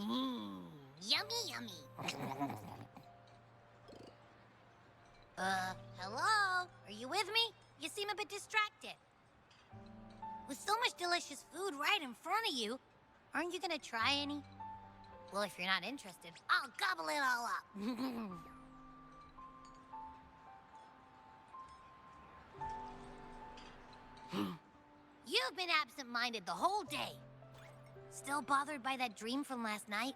Yummy, yummy. Hello? Are you with me? You seem a bit distracted. With so much delicious food right in front of you, aren't you gonna try any? Well, if you're not interested, I'll gobble it all up. You've been absent-minded the whole day. Still bothered by that dream from last night?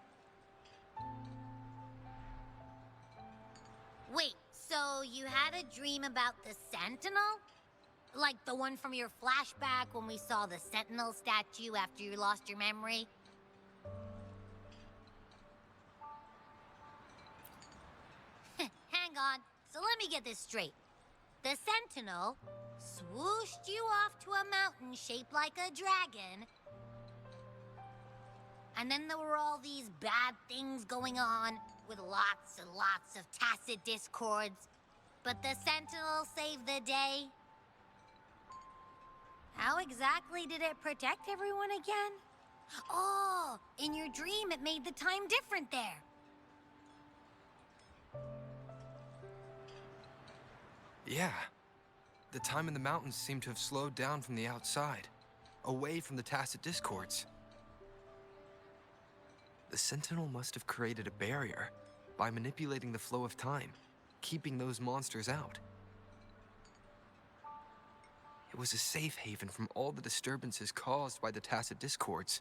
Wait, so you had a dream about the Sentinel? Like the one from your flashback when we saw the Sentinel statue after you lost your memory? Hang on, so let me get this straight. The Sentinel swooshed you off to a mountain shaped like a dragon, and then there were all these bad things going on with lots and lots of tacit discords, but the Sentinel saved the day. How exactly did it protect everyone again? Oh, in your dream it made the time different there. Yeah. The time in the mountains seemed to have slowed down from the outside, away from the tacit discords. The Sentinel must have created a barrier by manipulating the flow of time, keeping those monsters out. It was a safe haven from all the disturbances caused by the tacit discords,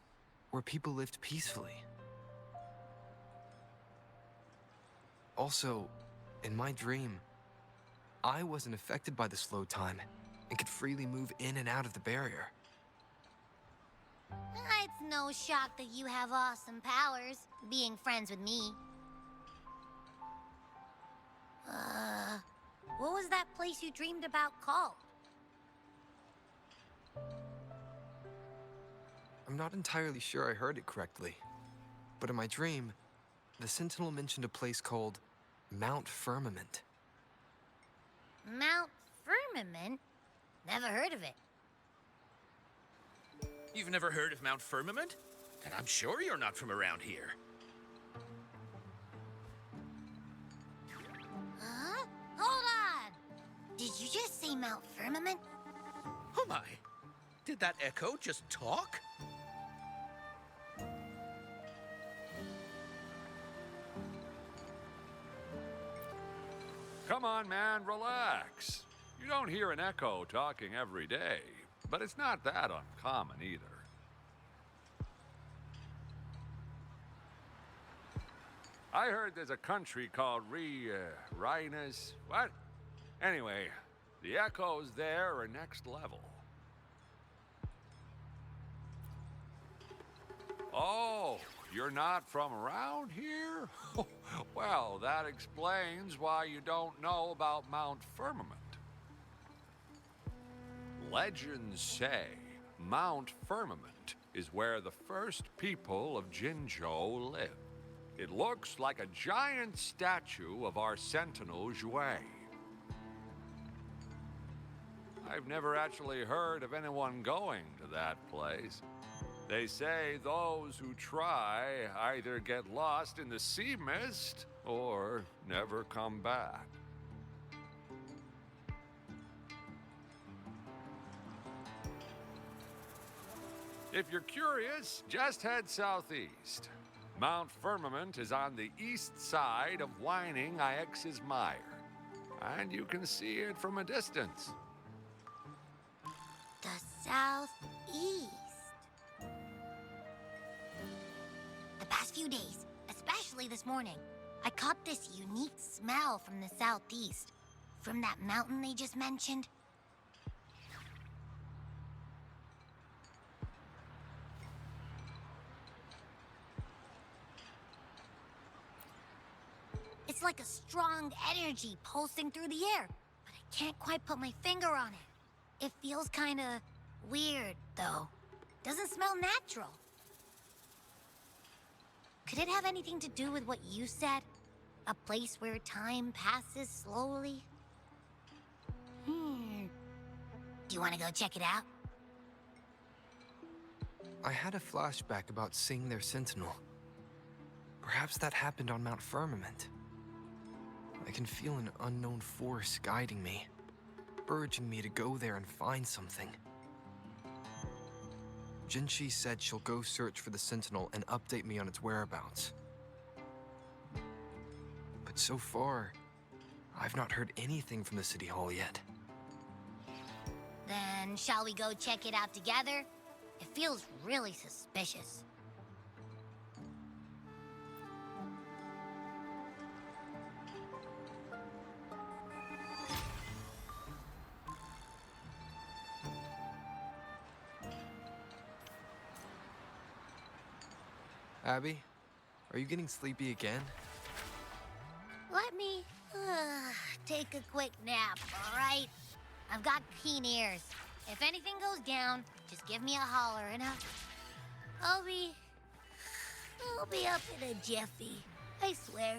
where people lived peacefully. Also, in my dream, I wasn't affected by the slow time and could freely move in and out of the barrier. It's no shock that you have awesome powers, being friends with me. What was that place you dreamed about called? I'm not entirely sure I heard it correctly, but in my dream, the Sentinel mentioned a place called Mount Firmament. Mount Firmament? Never heard of it. You've never heard of Mount Firmament? And I'm sure you're not from around here. Huh? Hold on! Did you just say Mount Firmament? Oh my! Did that echo just talk? Come on, man, relax. You don't hear an echo talking every day, but it's not that uncommon either. I heard there's a country called Rhinus. What? Anyway, the echoes there are next level. Oh, you're not from around here? Well, that explains why you don't know about Mount Firmament. Legends say Mount Firmament is where the first people of Jinzhou lived. It looks like a giant statue of our Sentinel Zhui. I've never actually heard of anyone going to that place. They say those who try either get lost in the sea mist or never come back. If you're curious, just head southeast. Mount Firmament is on the east side of Whining Ix's Mire, and you can see it from a distance. The southeast. The past few days, especially this morning, I caught this unique smell from the southeast. From that mountain they just mentioned. It's like a strong energy pulsing through the air, but I can't quite put my finger on it. It feels kinda weird, though. Doesn't smell natural. Could it have anything to do with what you said? A place where time passes slowly? Do you want to go check it out? I had a flashback about seeing their Sentinel. Perhaps that happened on Mount Firmament. I can feel an unknown force guiding me, urging me to go there and find something. Jinchi said she'll go search for the Sentinel and update me on its whereabouts. But so far, I've not heard anything from the City Hall yet. Then shall we go check it out together? It feels really suspicious. Abby, are you getting sleepy again? Let me take a quick nap, all right? I've got keen ears. If anything goes down, just give me a holler and I'll be up in a jiffy. I swear.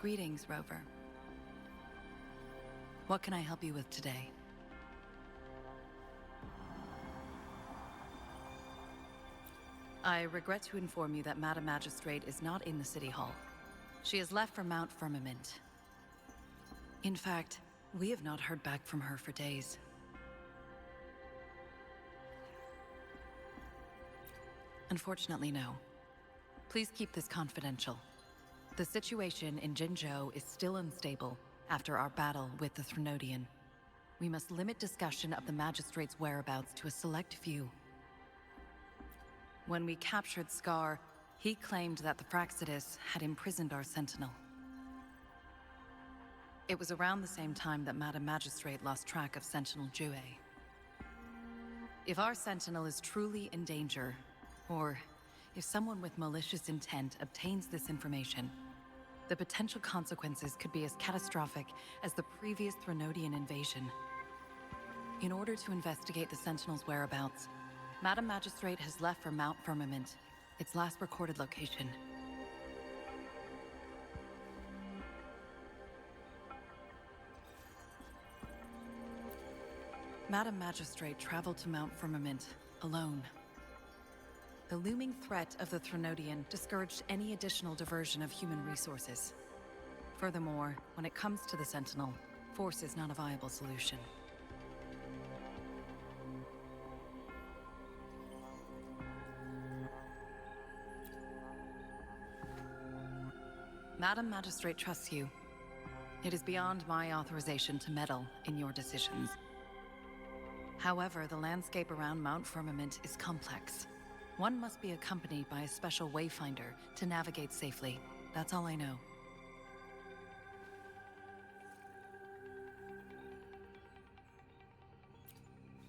Greetings, Rover. What can I help you with today? I regret to inform you that Madam Magistrate is not in the City Hall. She has left for Mount Firmament. In fact, we have not heard back from her for days. Unfortunately, no. Please keep this confidential. The situation in Jinzhou is still unstable after our battle with the Threnodian. We must limit discussion of the Magistrate's whereabouts to a select few. When we captured Scar, he claimed that the Praxidus had imprisoned our Sentinel. It was around the same time that Madam Magistrate lost track of Sentinel Jue. If our Sentinel is truly in danger, or if someone with malicious intent obtains this information, the potential consequences could be as catastrophic as the previous Threnodian invasion. In order to investigate the Sentinel's whereabouts, Madam Magistrate has left for Mount Firmament, its last recorded location. Madam Magistrate traveled to Mount Firmament alone. The looming threat of the Threnodian discouraged any additional diversion of human resources. Furthermore, when it comes to the Sentinel, force is not a viable solution. Madam Magistrate trusts you. It is beyond my authorization to meddle in your decisions. However, the landscape around Mount Firmament is complex. One must be accompanied by a special wayfinder to navigate safely. That's all I know.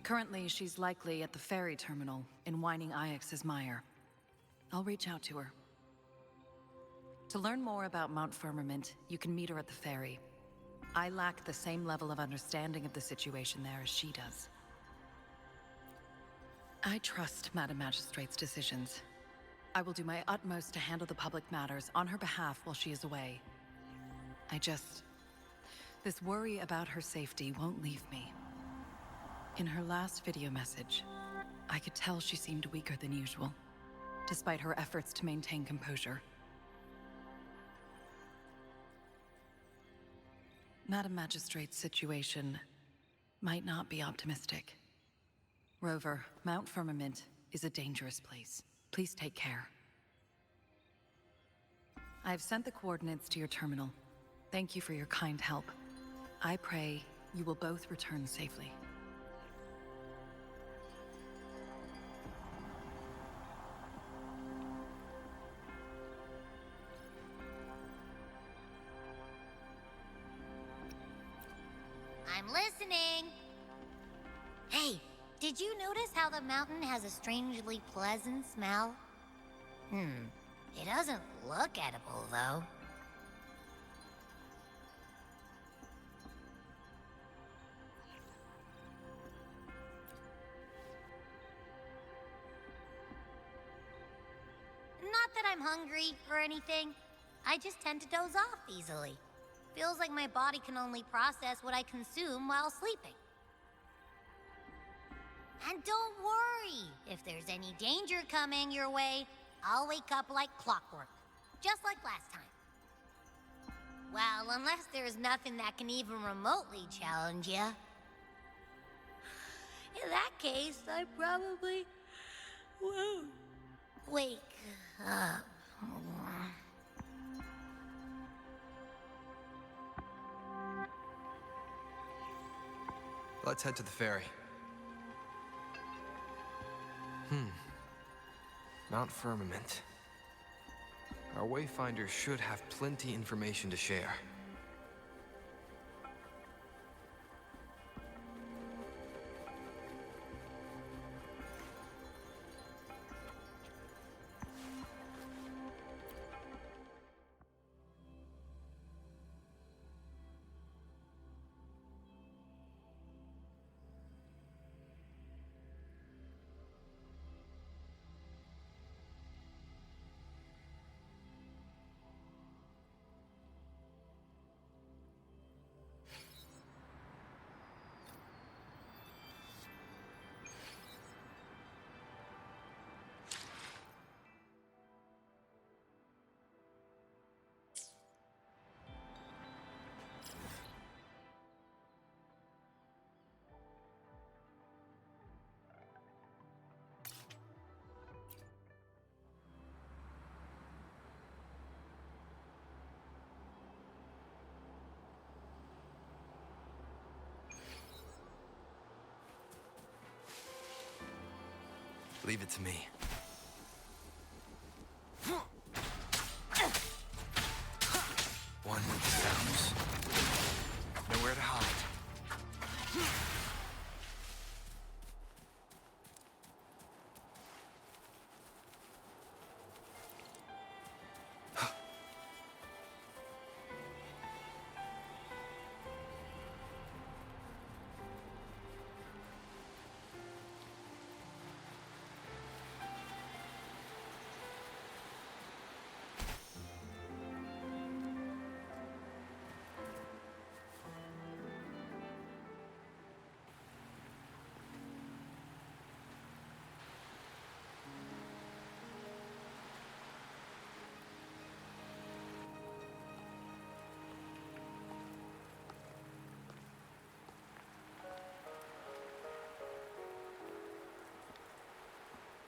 Currently, she's likely at the ferry terminal in Whining Ix's Mire. I'll reach out to her. To learn more about Mount Firmament, you can meet her at the ferry. I lack the same level of understanding of the situation there as she does. I trust Madam Magistrate's decisions. I will do my utmost to handle the public matters on her behalf while she is away. This worry about her safety won't leave me. In her last video message, I could tell she seemed weaker than usual, despite her efforts to maintain composure. Madam Magistrate's situation might not be optimistic. Rover, Mount Firmament is a dangerous place. Please take care. I have sent the coordinates to your terminal. Thank you for your kind help. I pray you will both return safely. I'm listening. Hey, did you notice how the mountain has a strangely pleasant smell? It doesn't look edible, though. Not that I'm hungry or anything. I just tend to doze off easily. Feels like my body can only process what I consume while sleeping. And don't worry, if there's any danger coming your way, I'll wake up like clockwork, just like last time. Well, unless there's nothing that can even remotely challenge you. In that case, I probably won't wake up. Let's head to the ferry. Mount Firmament. Our wayfinder should have plenty information to share. Leave it to me. One with the sounds. Nowhere to hide.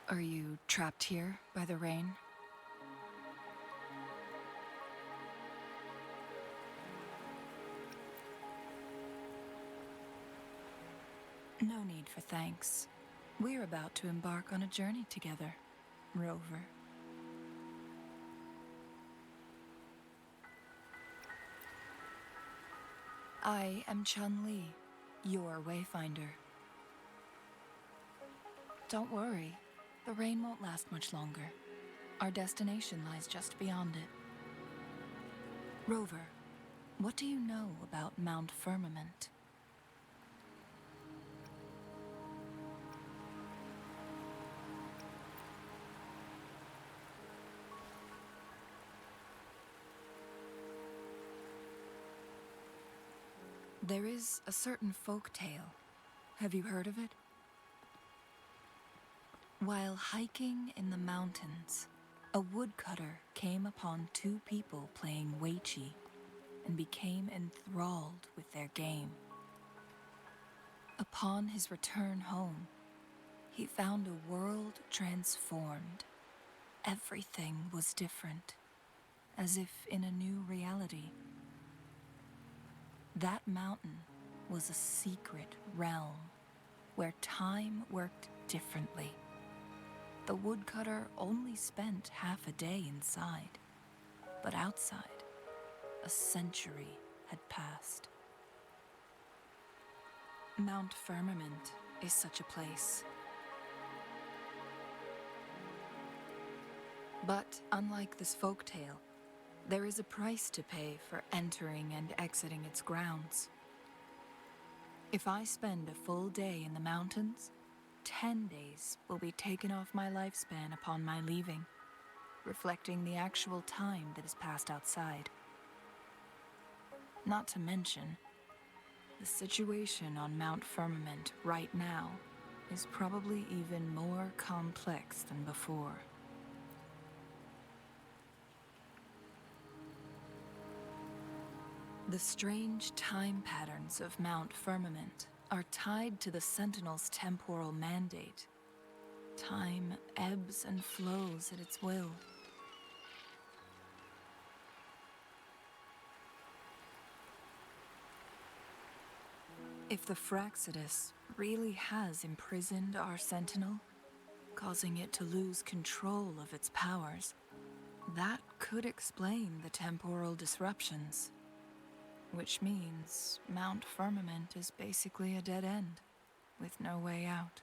Are you trapped here by the rain? No need for thanks. We're about to embark on a journey together, Rover. I am Chun-Li, your wayfinder. Don't worry, the rain won't last much longer. Our destination lies just beyond it. Rover, what do you know about Mount Firmament? There is a certain folk tale. Have you heard of it? While hiking in the mountains, a woodcutter came upon two people playing Weiqi and became enthralled with their game. Upon his return home, he found a world transformed. Everything was different, as if in a new reality. That mountain was a secret realm where time worked differently. The woodcutter only spent half a day inside, but outside, a century had passed. Mount Firmament is such a place. But unlike this folktale, there is a price to pay for entering and exiting its grounds. If I spend a full day in the mountains, 10 days will be taken off my lifespan upon my leaving, reflecting the actual time that is passed outside. Not to mention, the situation on Mount Firmament right now is probably even more complex than before. The strange time patterns of Mount Firmament are tied to the Sentinel's temporal mandate. Time ebbs and flows at its will. If the Fraxidus really has imprisoned our Sentinel, causing it to lose control of its powers, that could explain the temporal disruptions. Which means Mount Firmament is basically a dead end, with no way out.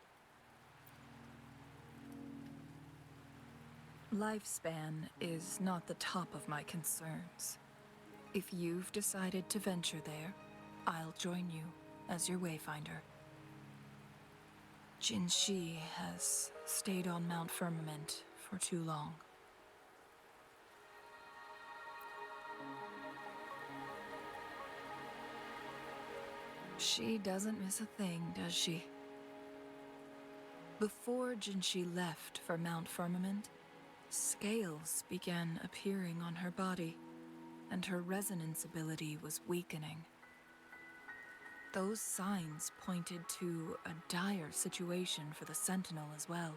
Lifespan is not the top of my concerns. If you've decided to venture there, I'll join you as your wayfinder. Jinshi has stayed on Mount Firmament for too long. She doesn't miss a thing, does she? Before Jinshi left for Mount Firmament, scales began appearing on her body, and her resonance ability was weakening. Those signs pointed to a dire situation for the Sentinel as well.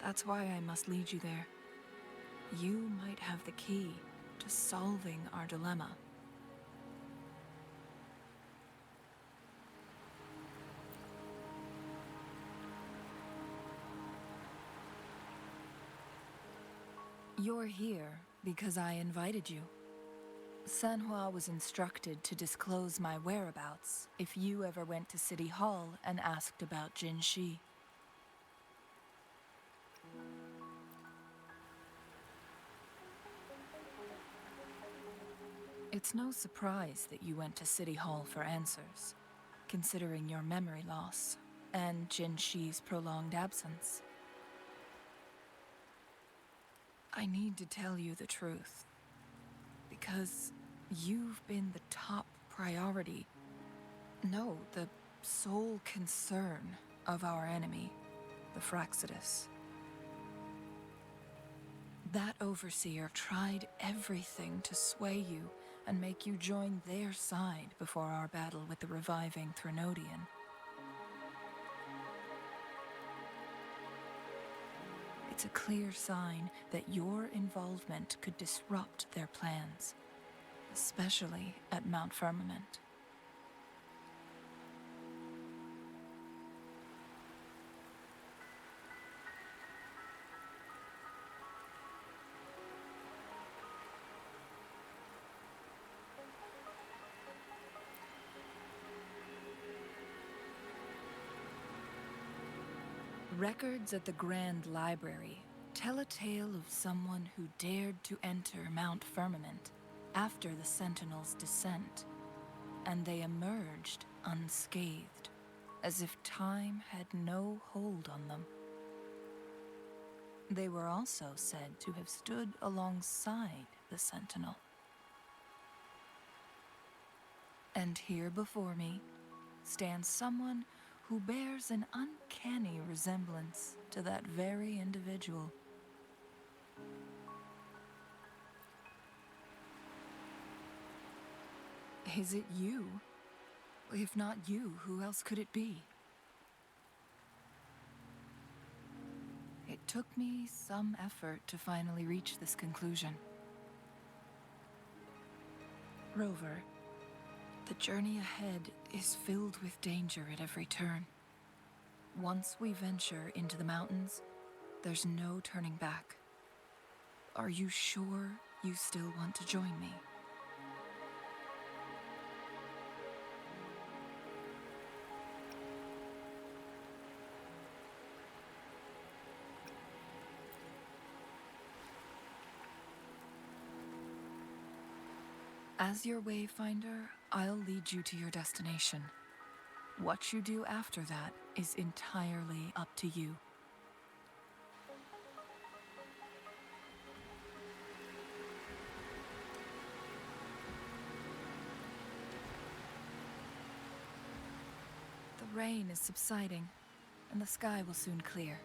That's why I must lead you there. You might have the key to solving our dilemma. You're here because I invited you. Sanhua was instructed to disclose my whereabouts if you ever went to City Hall and asked about Jinshi. It's no surprise that you went to City Hall for answers, considering your memory loss and Jinshi's prolonged absence. I need to tell you the truth, because you've been the top priority, no, the sole concern of our enemy, the Fraxidus. That overseer tried everything to sway you and make you join their side before our battle with the reviving Threnodian. It's a clear sign that your involvement could disrupt their plans, especially at Mount Firmament. Records at the Grand Library tell a tale of someone who dared to enter Mount Firmament after the Sentinels' descent, and they emerged unscathed, as if time had no hold on them. They were also said to have stood alongside the Sentinel. And here before me stands someone who bears an uncanny resemblance to that very individual. Is it you? If not you, who else could it be? It took me some effort to finally reach this conclusion. Rover, the journey ahead is filled with danger at every turn. Once we venture into the mountains, there's no turning back. Are you sure you still want to join me? As your wayfinder, I'll lead you to your destination. What you do after that is entirely up to you. The rain is subsiding, and the sky will soon clear.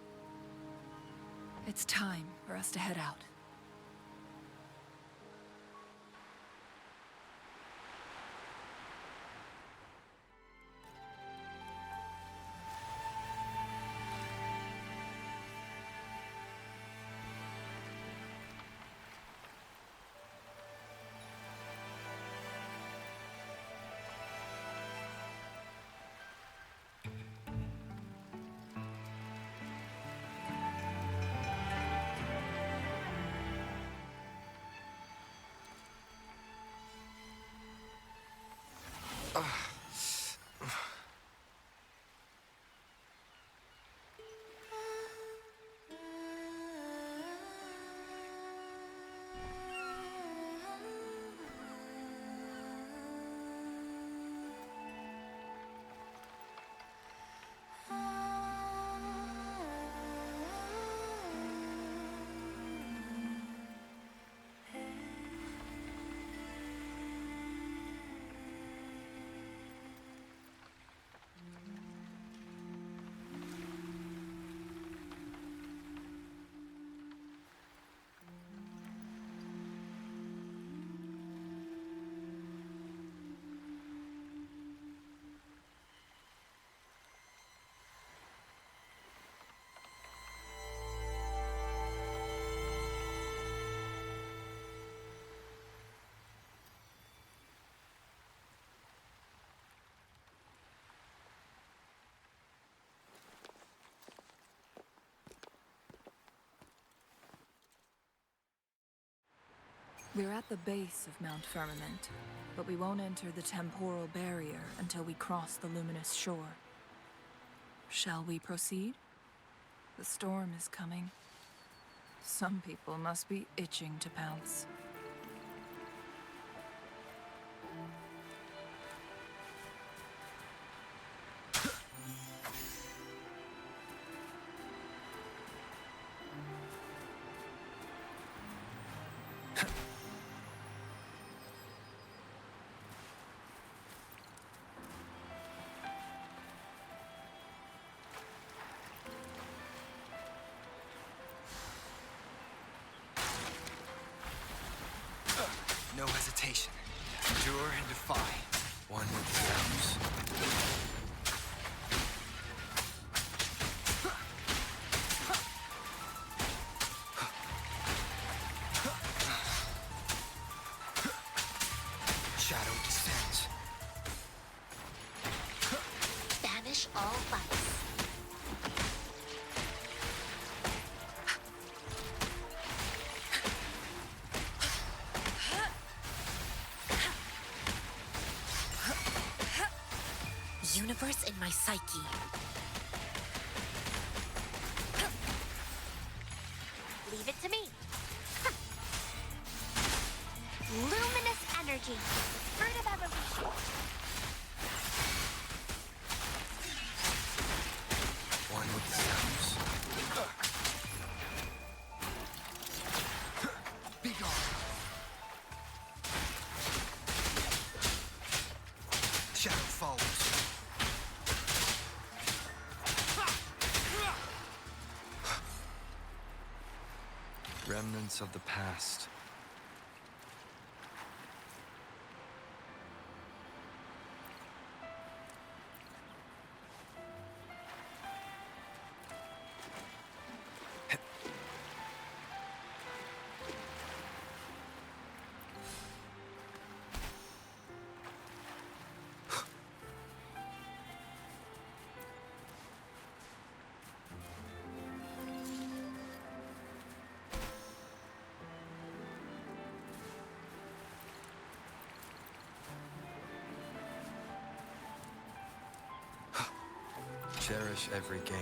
It's time for us to head out. We're at the base of Mount Firmament, but we won't enter the temporal barrier until we cross the luminous shore. Shall we proceed? The storm is coming. Some people must be itching to pounce. No hesitation. Endure and defy. One with the sounds. Shadow descends. Banish all fights. Universe in my psyche. Leave it to me. Luminous energy. Fruit of evolution. One with the sounds. Be gone. Shadow follows. Remnants of the past. Cherish every gain.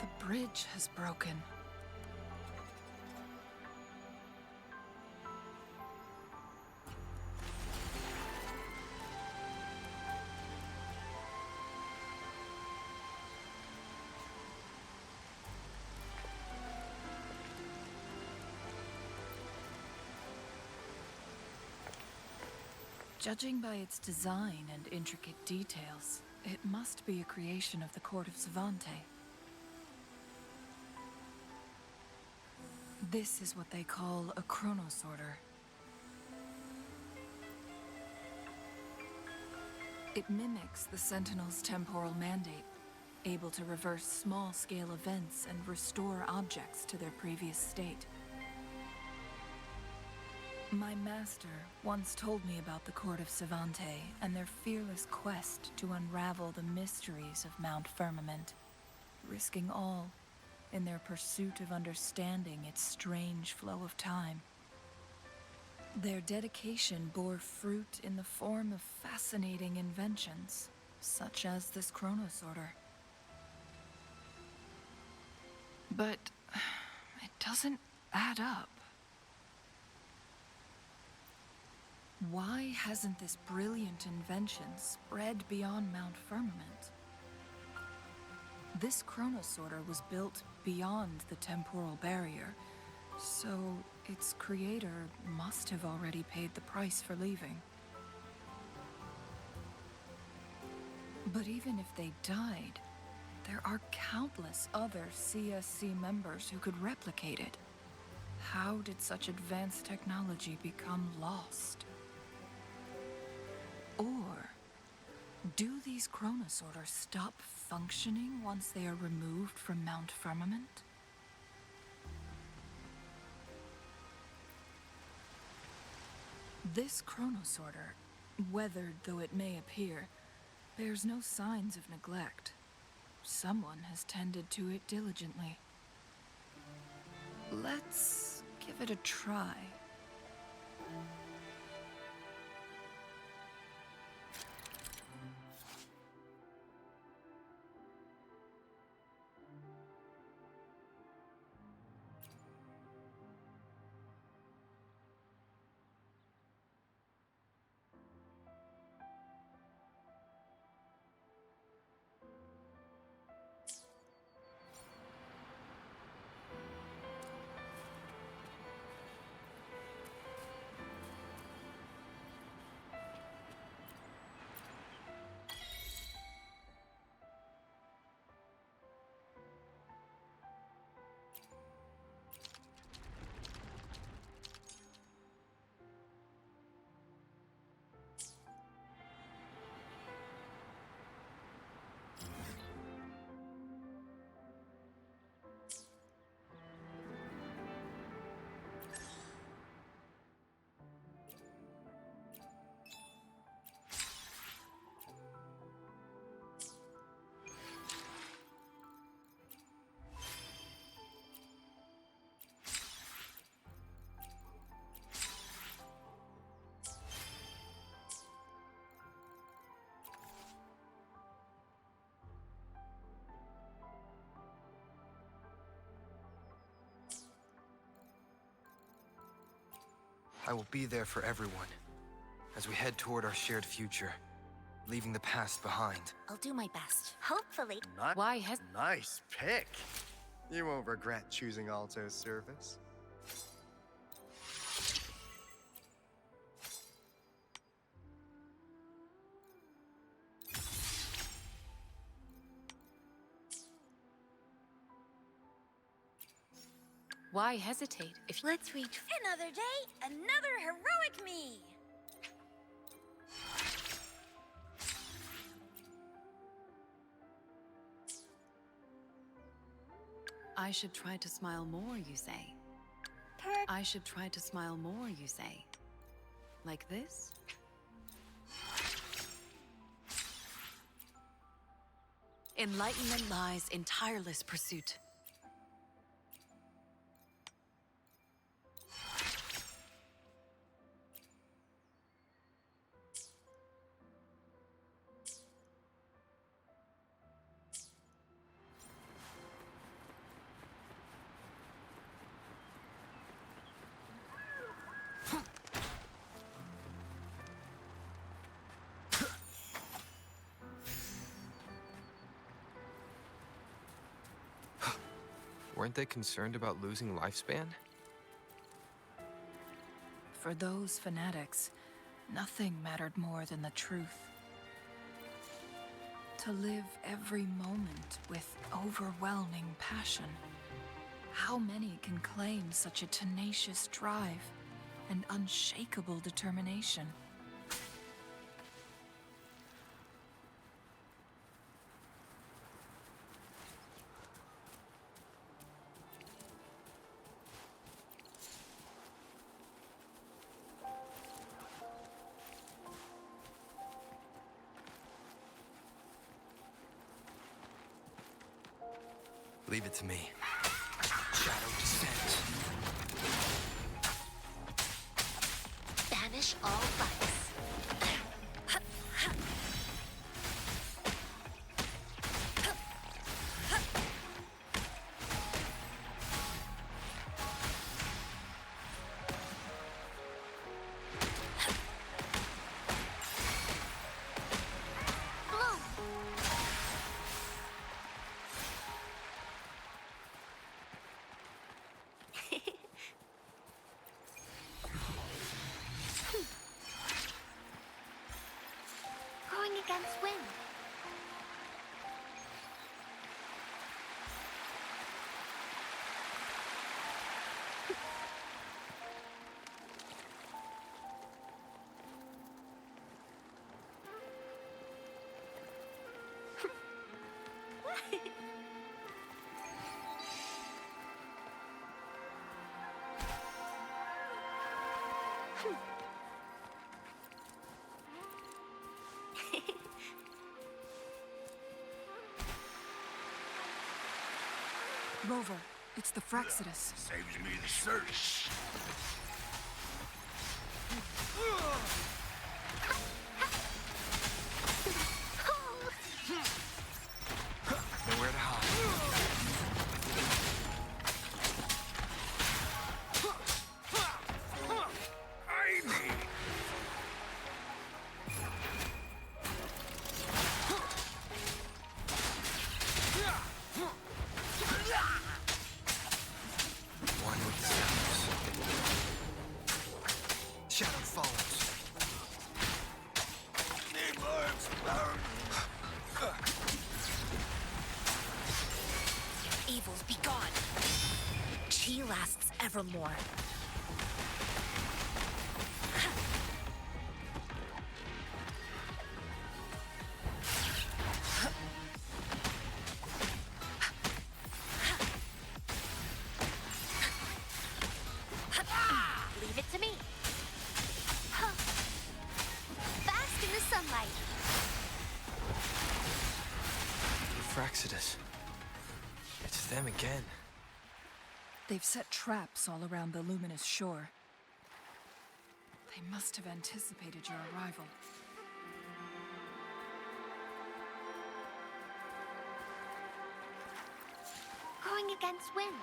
The bridge has broken. Judging by its design and intricate details, it must be a creation of the court of Savante. This is what they call a chronosorter. It mimics the Sentinel's temporal mandate, able to reverse small-scale events and restore objects to their previous state. My master once told me about the court of Savante and their fearless quest to unravel the mysteries of Mount Firmament, risking all in their pursuit of understanding its strange flow of time. Their dedication bore fruit in the form of fascinating inventions, such as this chronosorter. But it doesn't add up. Why hasn't this brilliant invention spread beyond Mount Firmament? This chronosorter was built beyond the temporal barrier, so its creator must have already paid the price for leaving. But even if they died, there are countless other CSC members who could replicate it. How did such advanced technology become lost? Or do these chronosorters stop functioning once they are removed from Mount Firmament? This chronosorter, weathered though it may appear, bears no signs of neglect. Someone has tended to it diligently. Let's give it a try. I will be there for everyone as we head toward our shared future, leaving the past behind. I'll do my best. Hopefully. Why has... Nice pick. You won't regret choosing Alto's service. Why hesitate if... Let's reach another day, another heroic me. I should try to smile more, you say? I should try to smile more, you say? Like this? Enlightenment lies in tireless pursuit. Weren't they concerned about losing lifespan? For those fanatics, nothing mattered more than the truth. To live every moment with overwhelming passion. How many can claim such a tenacious drive and unshakable determination? Leave it to me. Shadow descent. Banish all vice. Going against wind. Rover, it's the Fraxidus. Saves me the search. Nowhere to hide. One with the shadows. Shadow follows. Evils be gone. Chi lasts evermore. Leave it to me. Huh. Bask in the sunlight. Fraxidus. It's them again. They've set traps all around the luminous shore. They must have anticipated your arrival. Going against wind.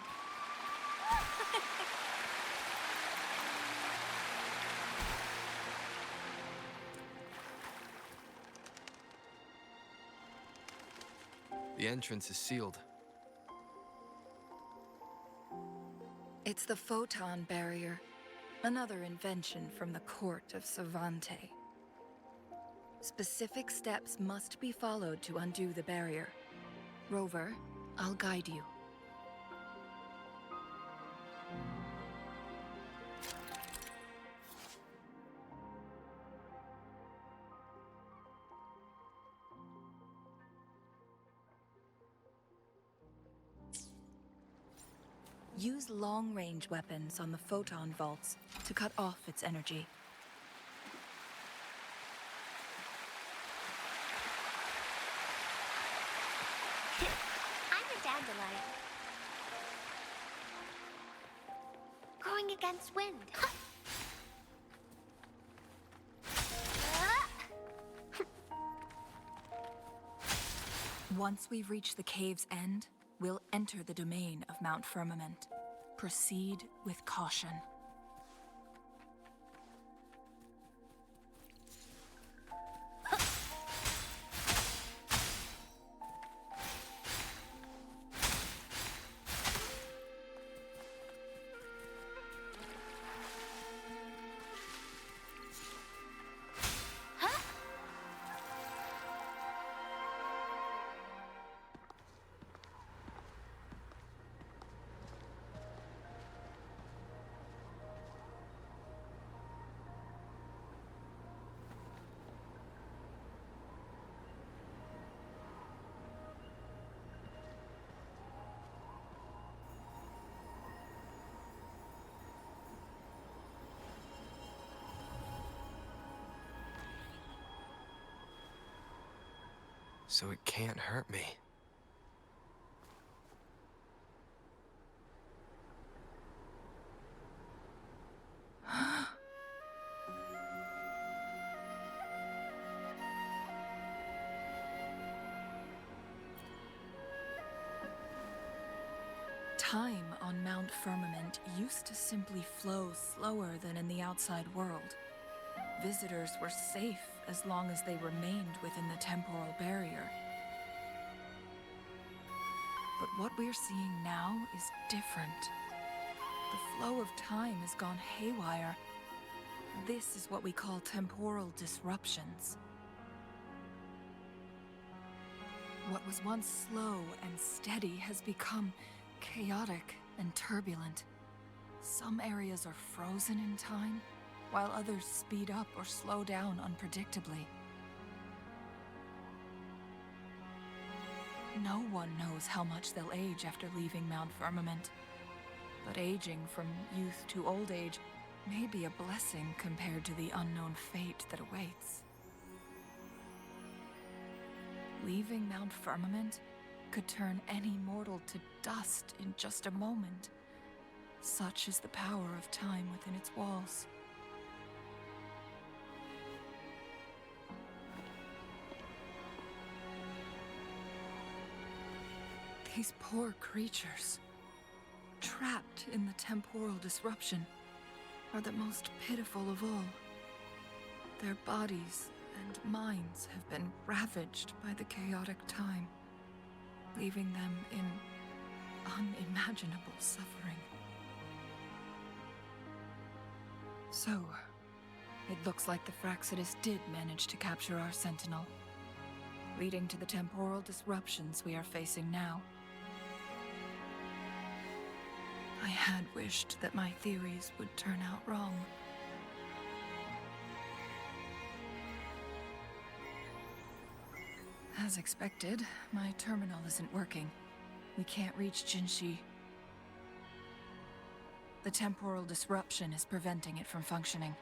The entrance is sealed. It's the photon barrier, another invention from the court of Savante. Specific steps must be followed to undo the barrier. Rover, I'll guide you. Use long-range weapons on the photon vaults to cut off its energy. I'm a dandelion. Going against wind. Once we've reached the cave's end, we'll enter the domain of Mount Firmament. Proceed with caution. So it can't hurt me. Time on Mount Firmament used to simply flow slower than in the outside world. Visitors were safe as long as they remained within the temporal barrier. But what we're seeing now is different. The flow of time has gone haywire. This is what we call temporal disruptions. What was once slow and steady has become chaotic and turbulent. Some areas are frozen in time, while others speed up or slow down unpredictably. No one knows how much they'll age after leaving Mount Firmament, but aging from youth to old age may be a blessing compared to the unknown fate that awaits. Leaving Mount Firmament could turn any mortal to dust in just a moment. Such is the power of time within its walls. These poor creatures, trapped in the temporal disruption, are the most pitiful of all. Their bodies and minds have been ravaged by the chaotic time, leaving them in unimaginable suffering. So, it looks like the Fraxidus did manage to capture our Sentinel, leading to the temporal disruptions we are facing now. I had wished that my theories would turn out wrong. As expected, my terminal isn't working. We can't reach Jinshi. The temporal disruption is preventing it from functioning.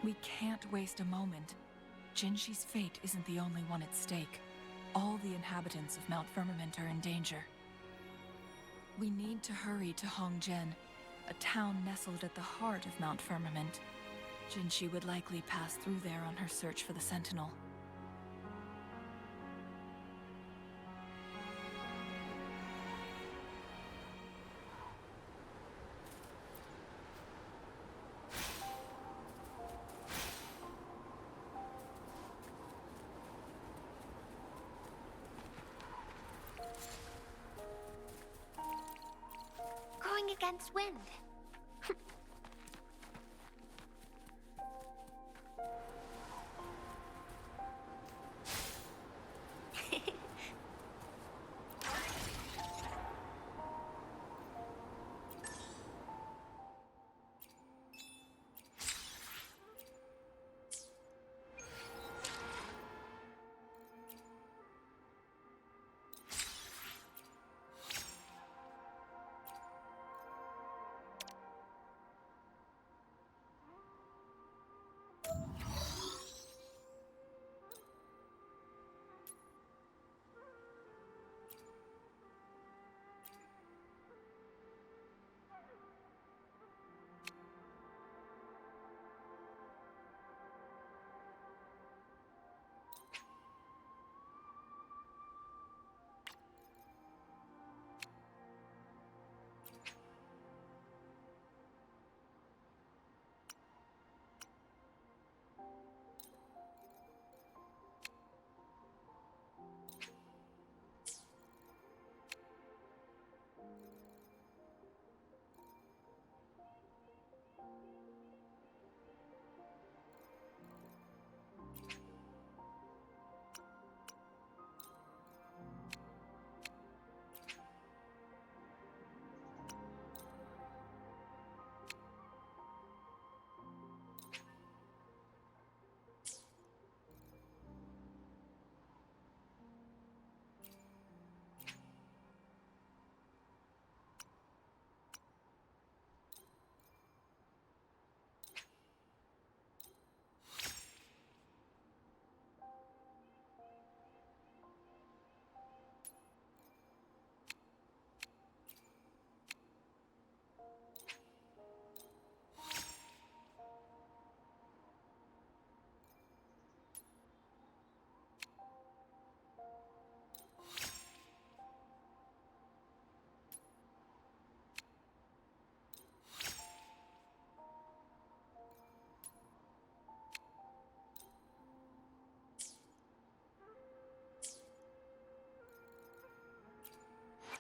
We can't waste a moment. Jinshi's fate isn't the only one at stake. All the inhabitants of Mount Firmament are in danger. We need to hurry to Hongjian, a town nestled at the heart of Mount Firmament. Jinshi would likely pass through there on her search for the Sentinel. Going against wind.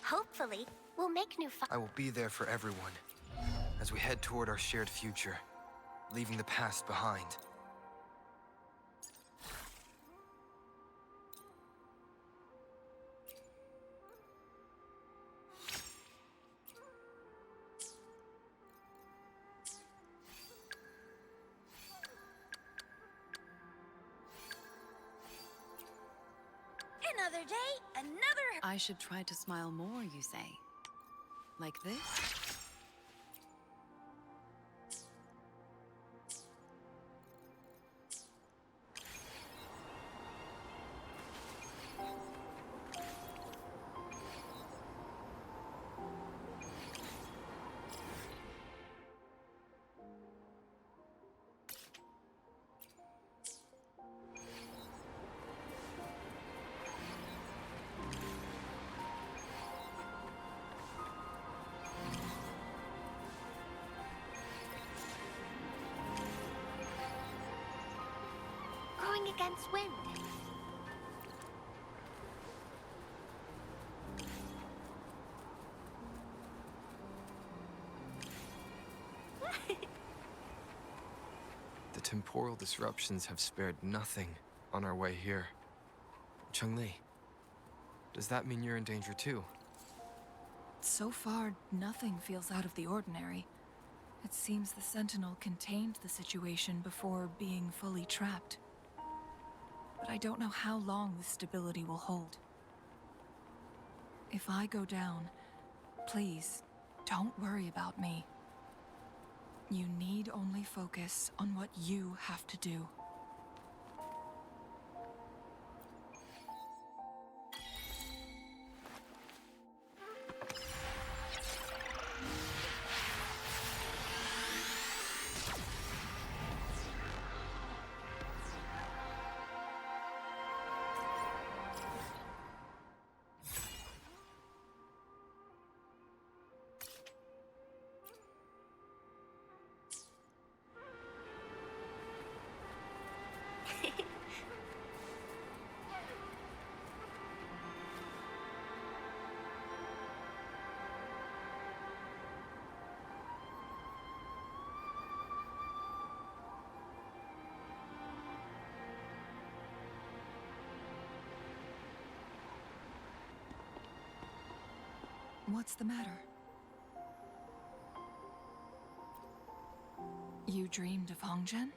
Hopefully, we'll make new I will be there for everyone as we head toward our shared future, leaving the past behind. Another day, another... I should try to smile more, you say? Like this? against wind. The temporal disruptions have spared nothing on our way here. Cheng-Li, does that mean you're in danger too? So far, nothing feels out of the ordinary. It seems the Sentinel contained the situation before being fully trapped. But I don't know how long this stability will hold. If I go down, please, don't worry about me. You need only focus on what you have to do. What's the matter? You dreamed of Hongzhen?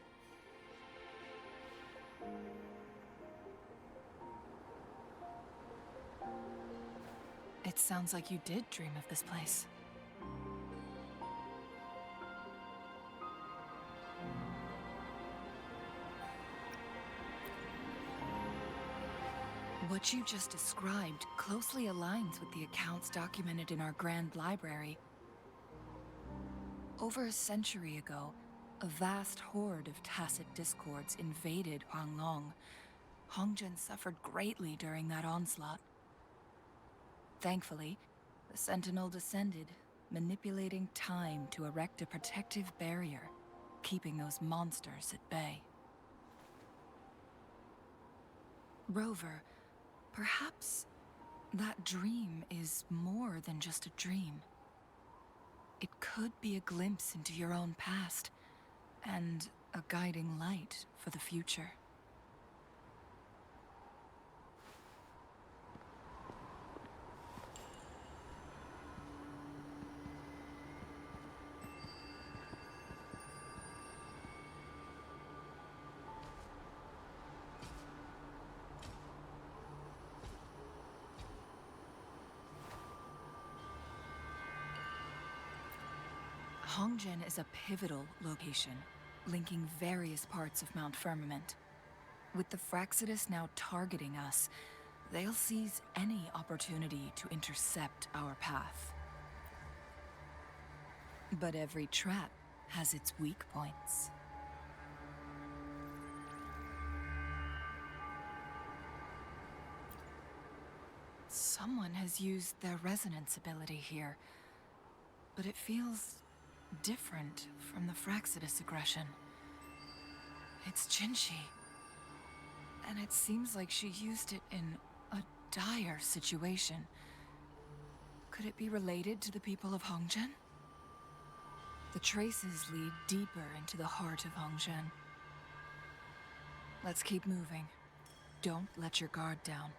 It sounds like you did dream of this place. What you just described closely aligns with the accounts documented in our Grand Library. Over a century ago, a vast horde of tacit discords invaded Huanglong. Hongzhen suffered greatly during that onslaught. Thankfully, the Sentinel descended, manipulating time to erect a protective barrier, keeping those monsters at bay. Rover, perhaps that dream is more than just a dream. It could be a glimpse into your own past, and a guiding light for the future. Hongzhen is a pivotal location, linking various parts of Mount Firmament. With the Fraxidus now targeting us, they'll seize any opportunity to intercept our path. But every trap has its weak points. Someone has used their resonance ability here, but it feels different from the Fraxidus aggression. It's Jinshi, and it seems like she used it in a dire situation. Could it be related to the people of Hongzhen? The traces lead deeper into the heart of Hongzhen. Let's keep moving. Don't let your guard down.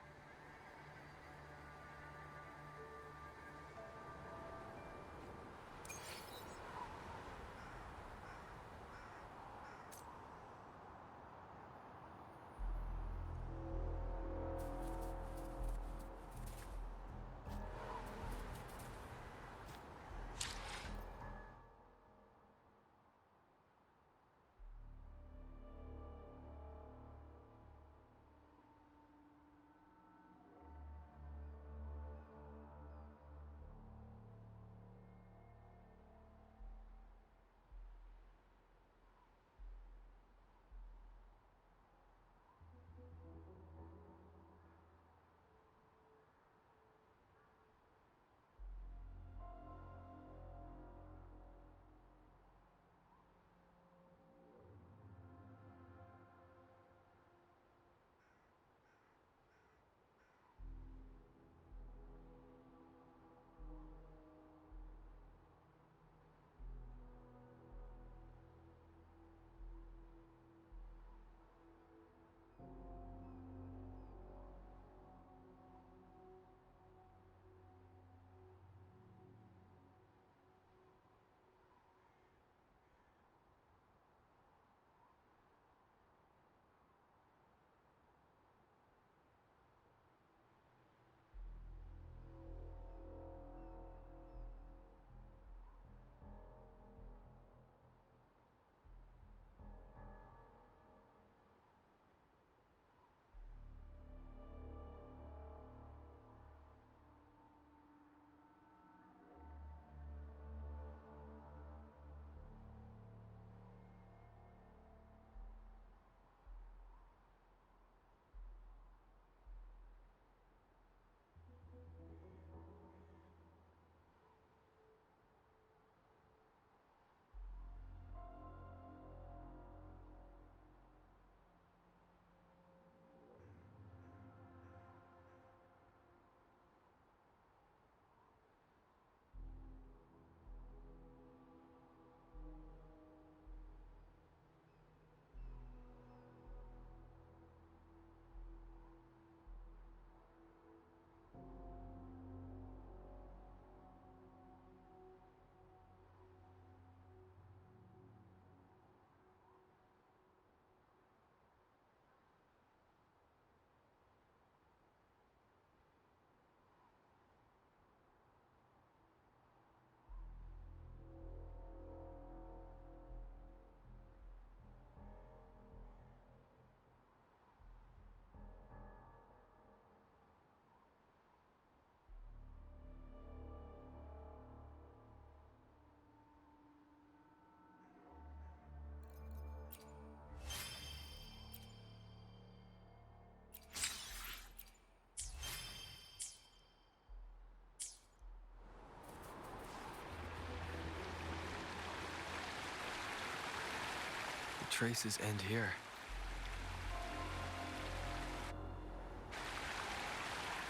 traces end here.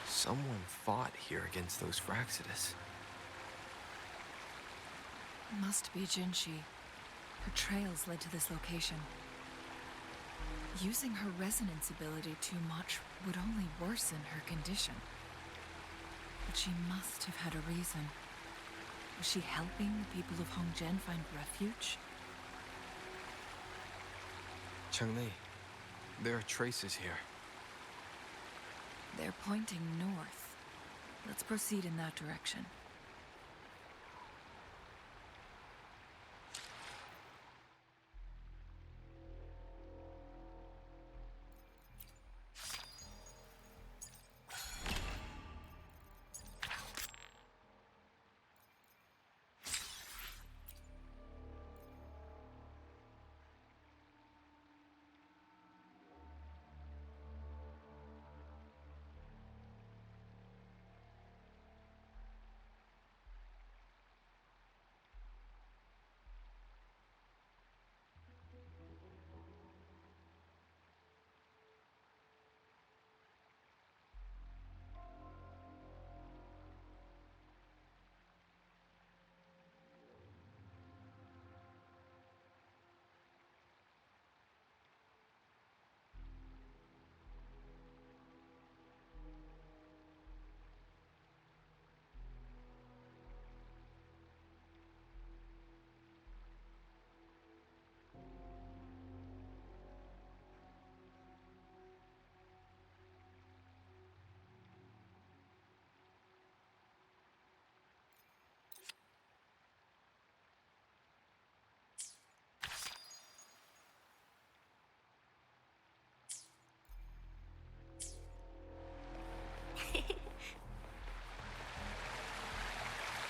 Someone fought here against those Fraxidus. Must be Jinshi. Her trails led to this location. Using her resonance ability too much would only worsen her condition. But she must have had a reason. Was she helping the people of Hongzhen find refuge? Cheng-Li, there are traces here. They're pointing north. Let's proceed in that direction.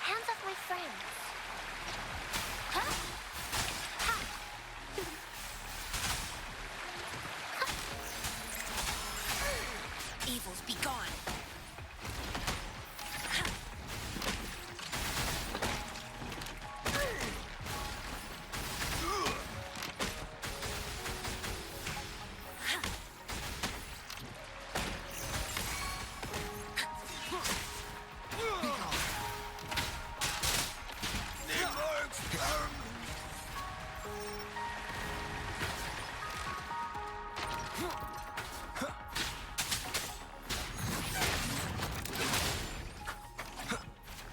Hands off my friends. Huh? Ha! Evils be gone.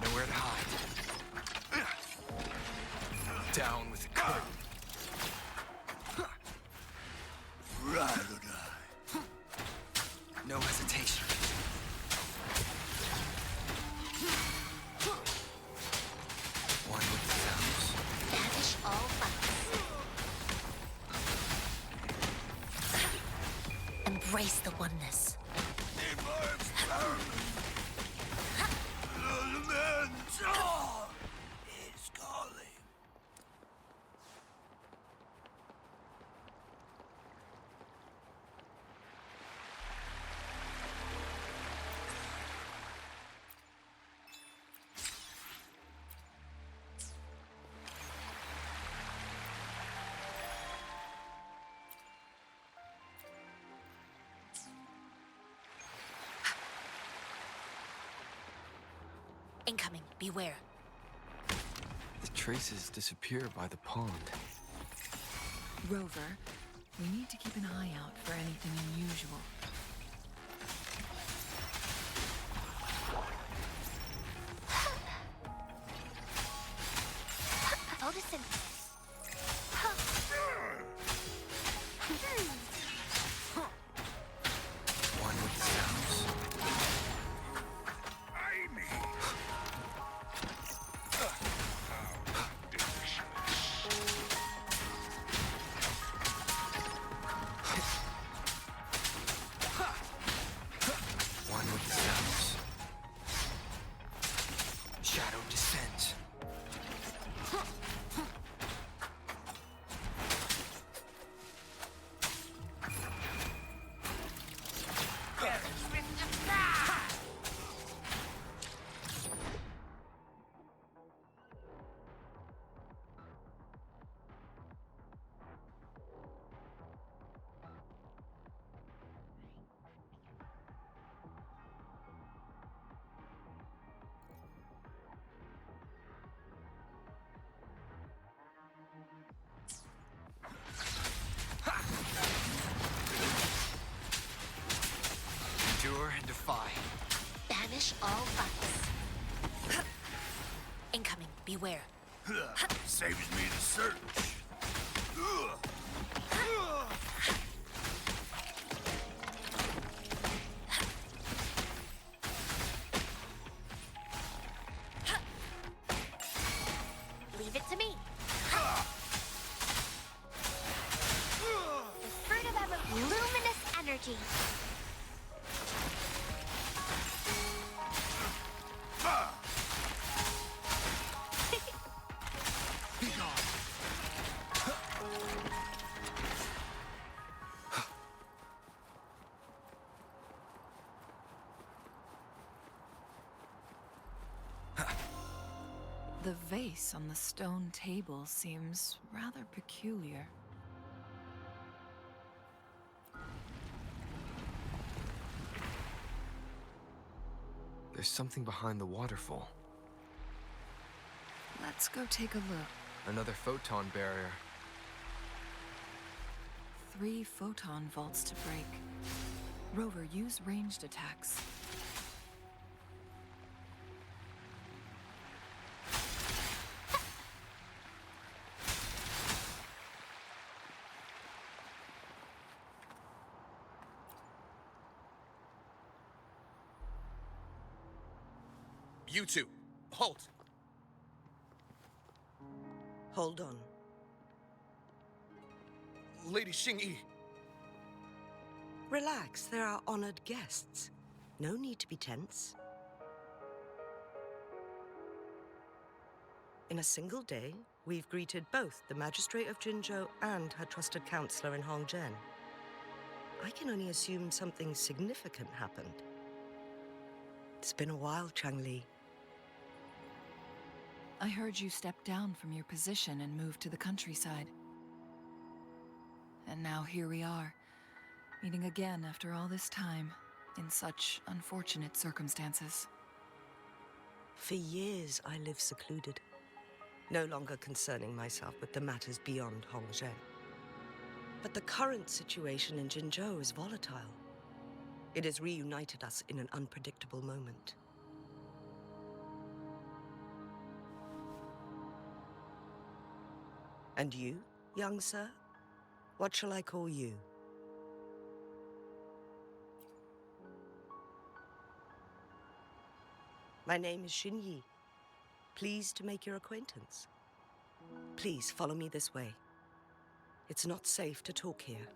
Nowhere to hide. Down with the curtain. Ride or die. No hesitation. One with the sounds. Banish all fights. Embrace the oneness. It's calling. Incoming. Beware. The traces disappear by the pond. Rover, we need to keep an eye out for anything unusual. Photosynthesis. One with the sounds. finish all fights. Incoming, beware. Saves me the search. Leave it to me. The fruit of ever luminous energy. The vase on the stone table seems rather peculiar. There's something behind the waterfall. Let's go take a look. Another photon barrier. 3 photon vaults to break. Rover, use ranged attacks. You two, halt! Hold on. Lady Xingyi. Relax, they're our honored guests. No need to be tense. In a single day, we've greeted both the Magistrate of Jinzhou and her trusted counselor in Hongzhen. I can only assume something significant happened. It's been a while, Changli. I heard you step down from your position and move to the countryside. And now here we are, meeting again after all this time, in such unfortunate circumstances. For years, I lived secluded, no longer concerning myself with the matters beyond Hongzhen. But the current situation in Jinzhou is volatile. It has reunited us in an unpredictable moment. And you, young sir? What shall I call you? My name is Xinyi. Pleased to make your acquaintance. Please follow me this way. It's not safe to talk here.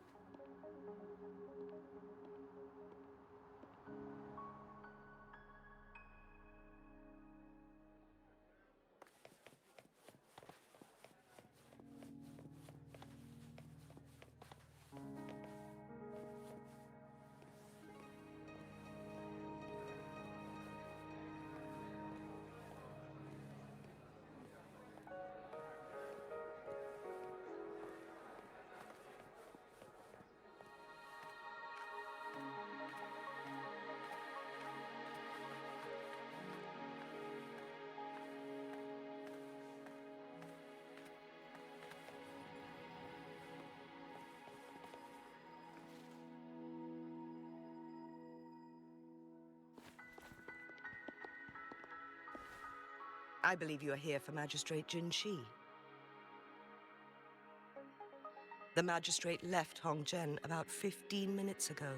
I believe you are here for Magistrate Jin Shi. The magistrate left Hongzhen about 15 minutes ago.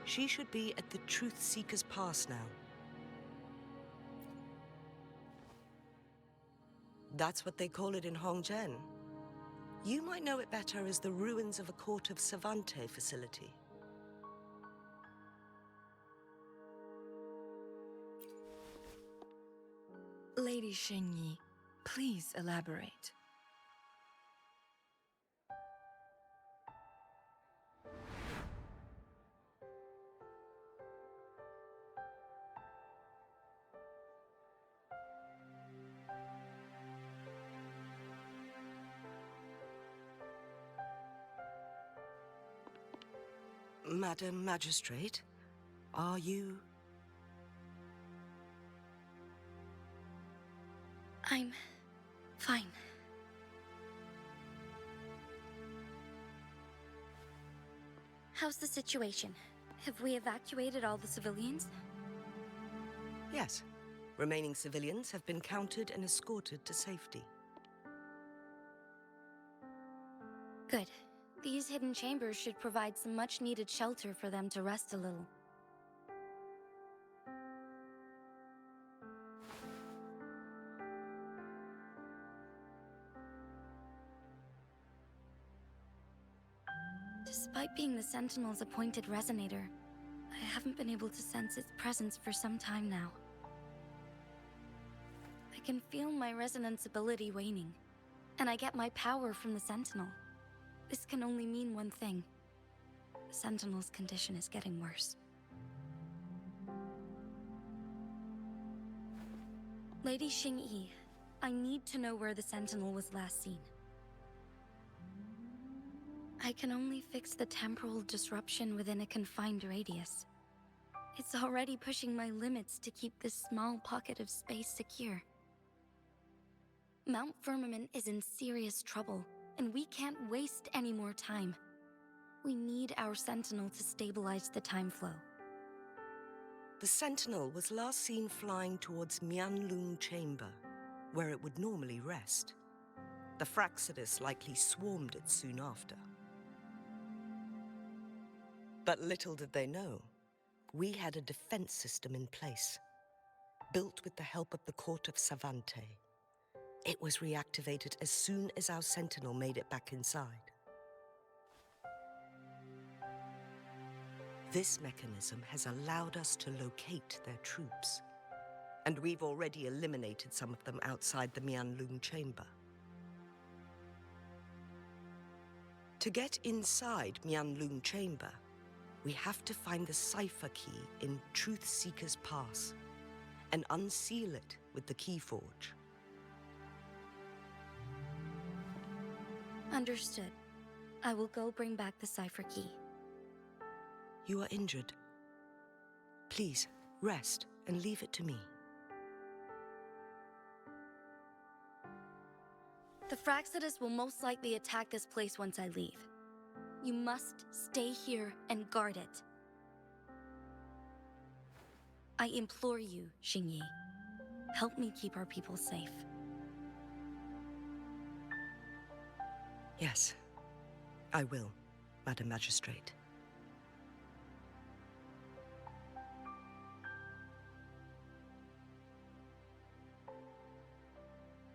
She should be at the Truth Seeker's Pass now. That's what they call it in Hongzhen. You might know it better as the ruins of a Court of Savante facility. Lady Xingyi, please elaborate. Madam Magistrate, are you... I'm fine. How's the situation? Have we evacuated all the civilians? Yes. Remaining civilians have been counted and escorted to safety. Good. These hidden chambers should provide some much-needed shelter for them to rest a little. Despite being the Sentinel's appointed resonator, I haven't been able to sense its presence for some time now. I can feel my resonance ability waning, and I get my power from the Sentinel. This can only mean one thing. The Sentinel's condition is getting worse. Lady Xingyi, I need to know where the Sentinel was last seen. I can only fix the temporal disruption within a confined radius. It's already pushing my limits to keep this small pocket of space secure. Mount Firmament is in serious trouble, and we can't waste any more time. We need our Sentinel to stabilize the time flow. The Sentinel was last seen flying towards Mianlung Chamber, where it would normally rest. The Fraxidus likely swarmed it soon after. But little did they know, we had a defense system in place, built with the help of the court of Savante. It was reactivated as soon as our Sentinel made it back inside. This mechanism has allowed us to locate their troops, and we've already eliminated some of them outside the Mianlung Chamber. To get inside Mianlung Chamber, we have to find the cipher key in Truth Seeker's Pass and unseal it with the Keyforge. Understood. I will go bring back the cipher key. You are injured. Please, rest and leave it to me. The Fraxidus will most likely attack this place once I leave. You must stay here and guard it. I implore you, Xingyi. Help me keep our people safe. Yes, I will, Madam Magistrate.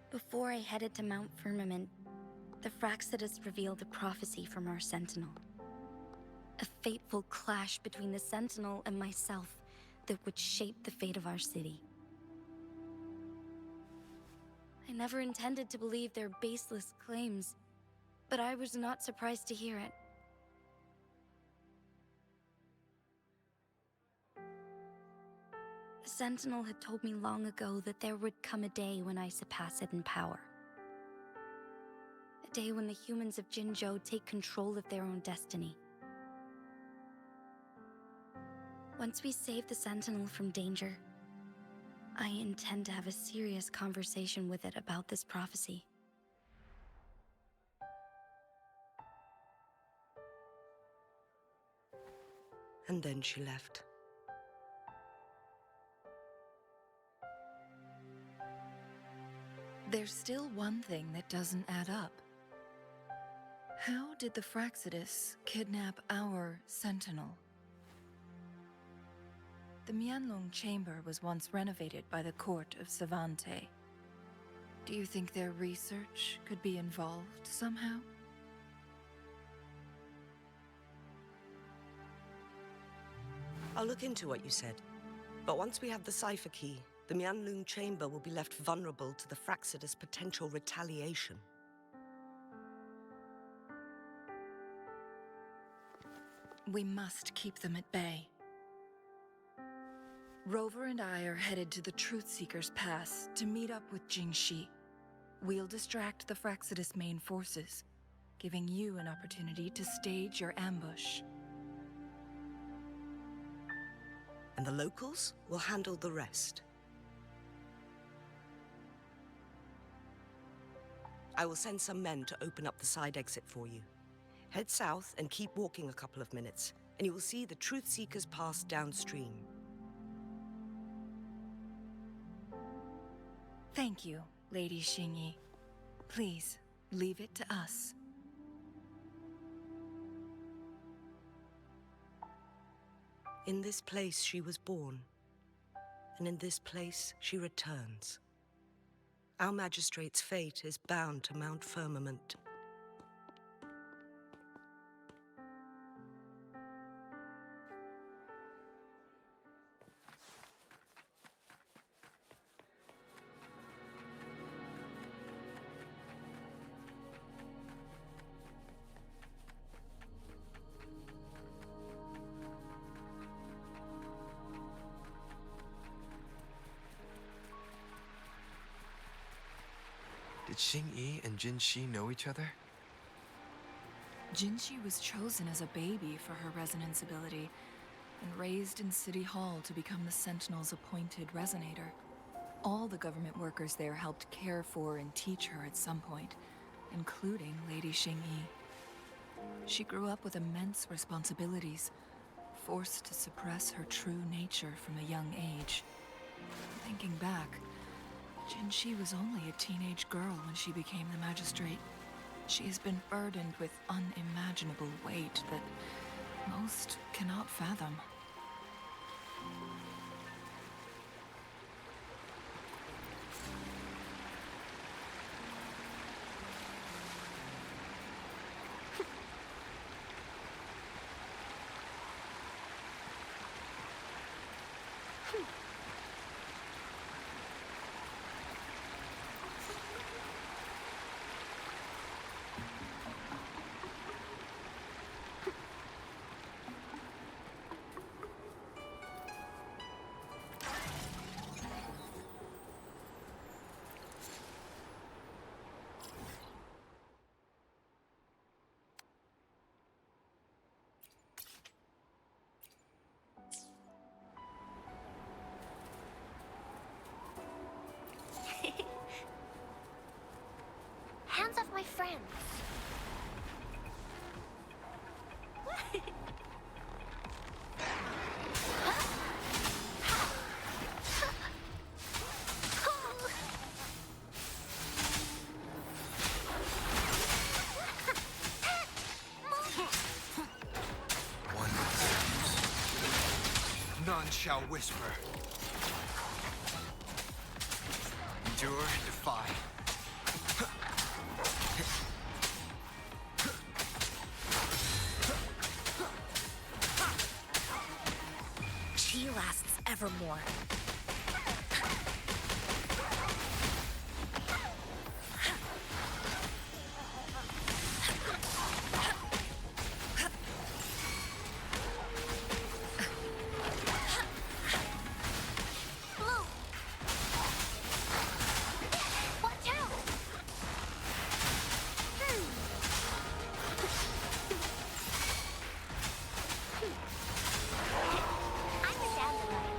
Before I headed to Mount Firmament, the Fraxidus revealed a prophecy from our Sentinel. A fateful clash between the Sentinel and myself that would shape the fate of our city. I never intended to believe their baseless claims, but I was not surprised to hear it. The Sentinel had told me long ago that there would come a day when I surpass it in power. A day when the humans of Jinzhou take control of their own destiny. Once we save the Sentinel from danger, I intend to have a serious conversation with it about this prophecy. And then she left. There's still one thing that doesn't add up. How did the Fraxidus kidnap our Sentinel? The Mianlung Chamber was once renovated by the court of Savante. Do you think their research could be involved somehow? I'll look into what you said. But once we have the cipher key, the Mianlung Chamber will be left vulnerable to the Fraxidus' potential retaliation. We must keep them at bay. Rover and I are headed to the Truth Seeker's Pass to meet up with Jingxi. We'll distract the Fraxidus' main forces, giving you an opportunity to stage your ambush. And the locals will handle the rest. I will send some men to open up the side exit for you. Head south and keep walking a couple of minutes, and you will see the Truth Seeker's Pass downstream. Thank you, Lady Xingyi. Please, leave it to us. In this place she was born, and in this place she returns. Our magistrate's fate is bound to Mount Firmament. Did Xingyi and Jinxi know each other? Jinxi was chosen as a baby for her resonance ability and raised in City Hall to become the Sentinel's appointed resonator. All the government workers there helped care for and teach her at some point, including Lady Xingyi. She grew up with immense responsibilities, forced to suppress her true nature from a young age. Thinking back, Jinxi was only a teenage girl when she became the magistrate. She has been burdened with unimaginable weight that most cannot fathom. Hands off my friends. One sounds. None shall whisper. Endure and defy. She lasts evermore. Blue! Watch out! I'm a samurai.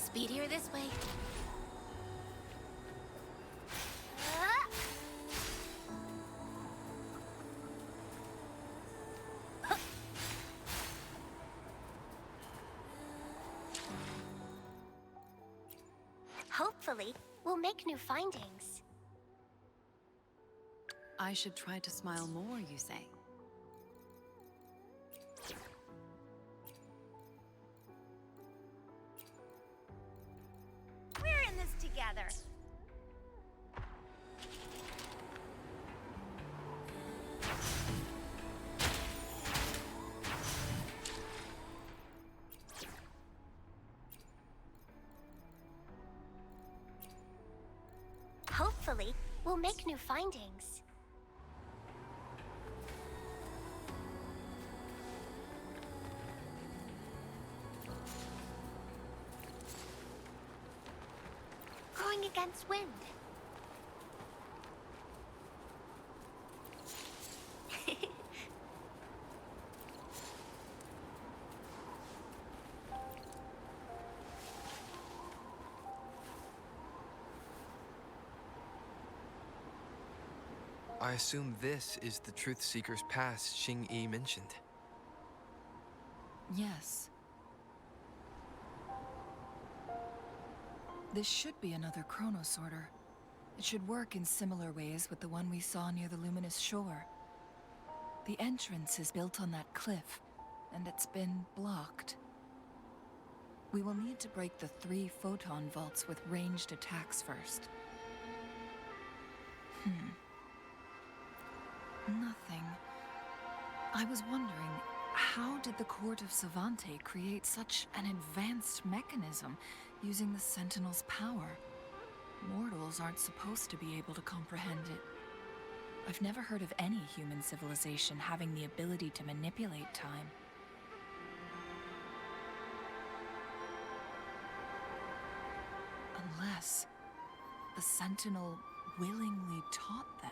Speedier this way. Hopefully, we'll make new findings. I should try to smile more, you say? We're in this together. Hopefully, we'll make new findings. Going against wind. I assume this is the Truth Seeker's Pass Xing-Yi mentioned. Yes. This should be another chronosorter. It should work in similar ways with the one we saw near the luminous shore. The entrance is built on that cliff, and it's been blocked. We will need to break the 3 photon vaults with ranged attacks first. Nothing. I was wondering, how did the Court of Savante create such an advanced mechanism using the Sentinel's power? Mortals aren't supposed to be able to comprehend it. I've never heard of any human civilization having the ability to manipulate time. Unless the Sentinel willingly taught them.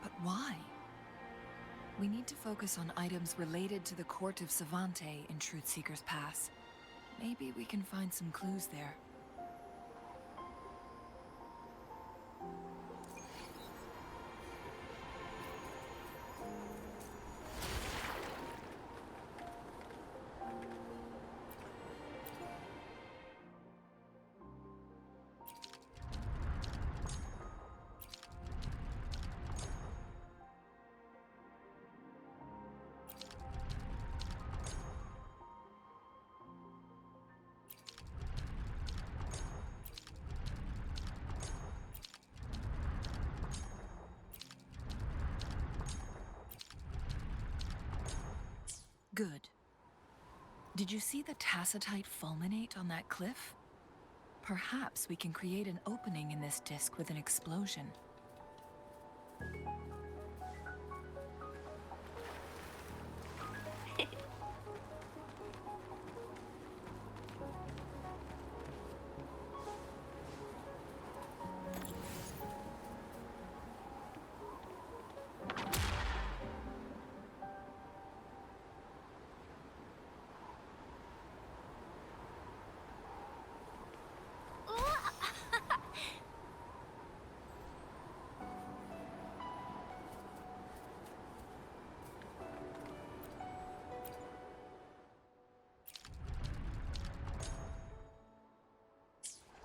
But why? We need to focus on items related to the Court of Savante in Truth Seeker's Pass. Maybe we can find some clues there. Good. Did you see the tacitite fulminate on that cliff? Perhaps we can create an opening in this disk with an explosion.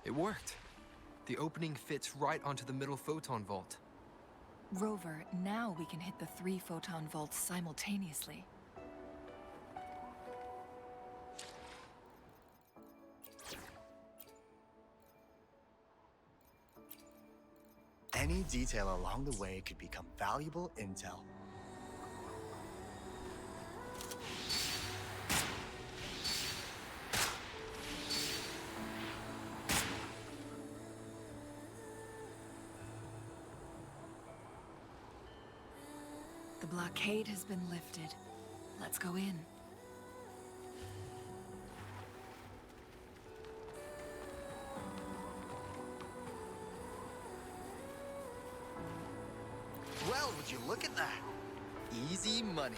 It worked. The opening fits right onto the middle photon vault. Rover, now we can hit the 3 photon vaults simultaneously. Any detail along the way could become valuable intel. The blockade has been lifted. Let's go in. Well, would you look at that? Easy money.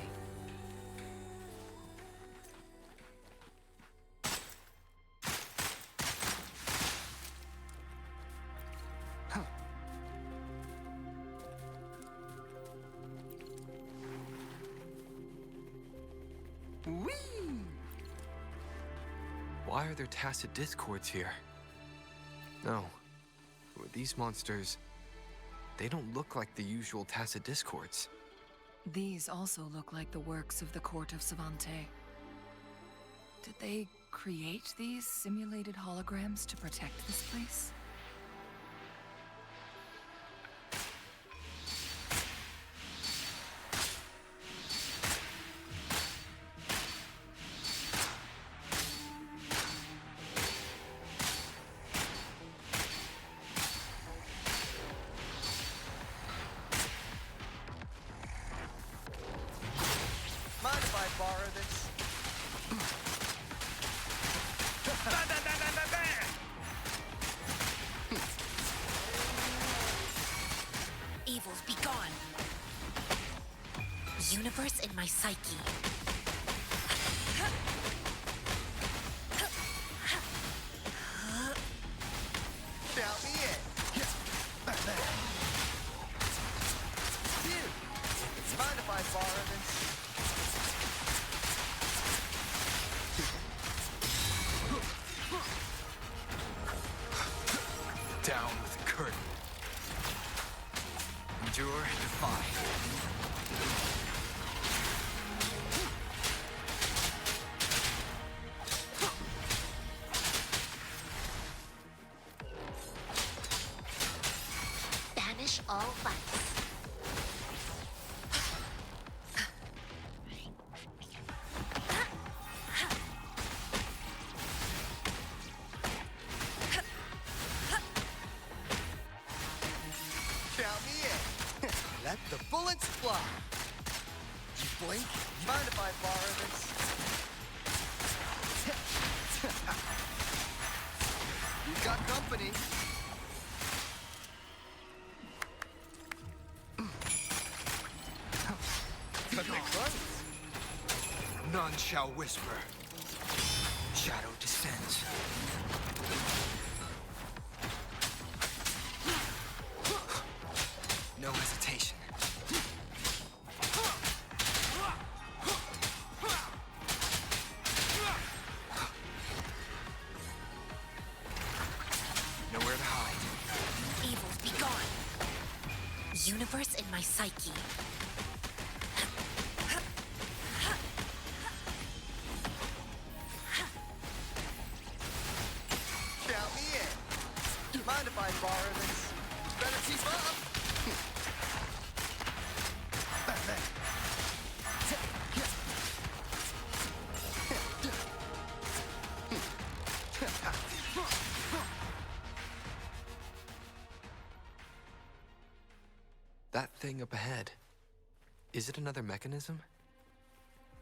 why are there tacit discords here? No. These monsters, they don't look like the usual tacit discords. These also look like the works of the court of Savante. Did they create these simulated holograms to protect this place? Mind if I borrow this? Evils be gone. Universe in my psyche. Count me in. Dude, mind if I borrow this? Down with the curtain. Endure, defy. Banish all vice. Count me in. Let the bullets fly. You blink? Mind if I borrow this? You got company. Cut my clothes. None shall whisper. Shadow descends. No hesitation. Nowhere to hide. Evils be gone. Universe in my psyche. Count me in. Mind if I borrow this? Better keep up. That thing up ahead. Is it another mechanism?